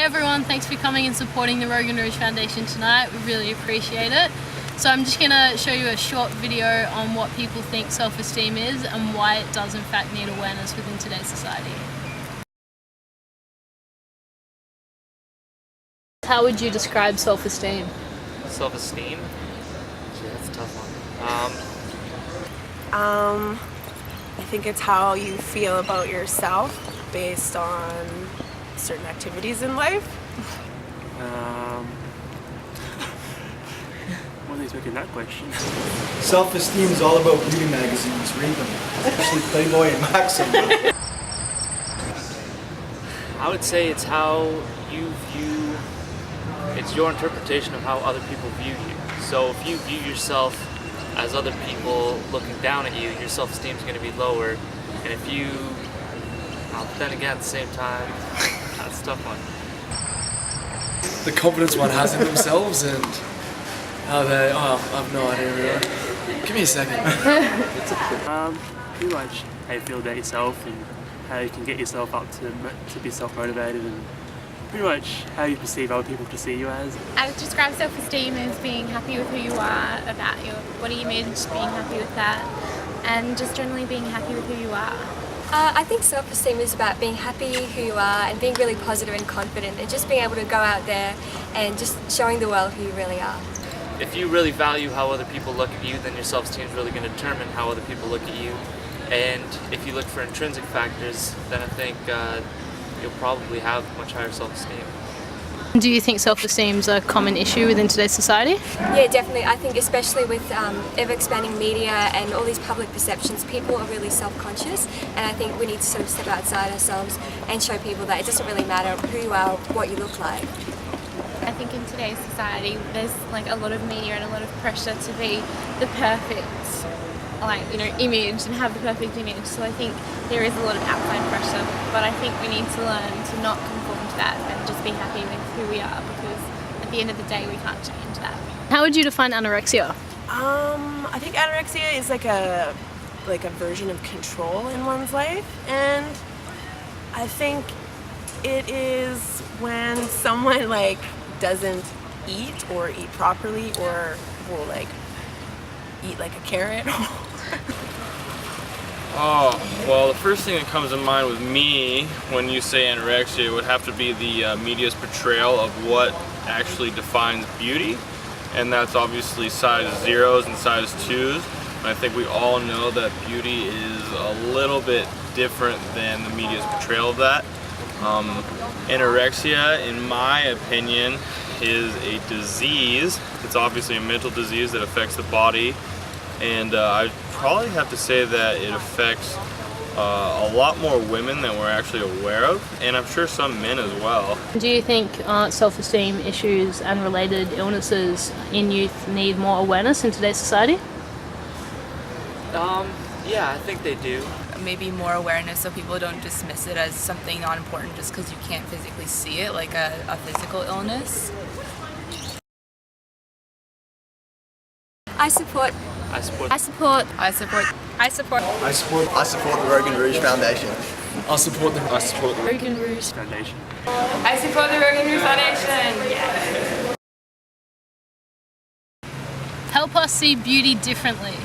Hey everyone, thanks for coming and supporting the Rogue and Rouge Foundation tonight. We really appreciate it. So I'm just going to show you a short video on what people think self-esteem is and why it does in fact need awareness within today's society. How would you describe self-esteem? Self-esteem? Gee, that's a tough one. I think it's how you feel about yourself based on certain activities in life. What are you taking that question? Self-esteem is all about beauty magazines. Read them, especially Playboy and Maxim. I would say it's how you view, it's your interpretation of how other people view you. So if you view yourself as other people looking down at you, your self-esteem is going to be lower. And if you, then again at the same time, that's a tough one. The confidence one has in themselves and how they, I've no idea really. Give me a second. Pretty much how you feel about yourself and how you can get yourself up to be self-motivated, and pretty much how you perceive other people to see you as. I would describe self-esteem as being happy with who you are, about your body image, being happy with that, and just generally being happy with who you are. I think self-esteem is about being happy who you are and being really positive and confident and just being able to go out there and just showing the world who you really are. If you really value how other people look at you, then your self-esteem is really going to determine how other people look at you. And if you look for intrinsic factors, then I think you'll probably have much higher self-esteem. Do you think self-esteem is a common issue within today's society? Yeah, definitely. I think especially with ever-expanding media and all these public perceptions, people are really self-conscious, and I think we need to sort of step outside ourselves and show people that it doesn't really matter who you are, what you look like. I think in today's society there's like a lot of media and a lot of pressure to be the perfect image and have the perfect image, so I think there is a lot of outside pressure, but I think we need to learn to not conform to that and just be happy with who we are, because at the end of the day we can't change that. How would you define anorexia? I think anorexia is like a version of control in one's life, and I think it is when someone doesn't eat or eat properly, or will eat like a carrot. Oh, well, the first thing that comes to mind with me when you say anorexia would have to be the media's portrayal of what actually defines beauty, and that's obviously size 0s and size 2s. And I think we all know that beauty is a little bit different than the media's portrayal of that. Anorexia, in my opinion, is a disease. It's obviously a mental disease that affects the body, and I'd probably have to say that it affects a lot more women than we're actually aware of, and I'm sure some men as well. Do you think self-esteem issues and related illnesses in youth need more awareness in today's society? Yeah, I think they do. Maybe more awareness so people don't dismiss it as something not important just because you can't physically see it, like a physical illness. I support the Rogue and Rouge Foundation. I support the Rogue and Rouge Foundation. I support the Rogue and Rouge Foundation. Yeah. Help us see beauty differently.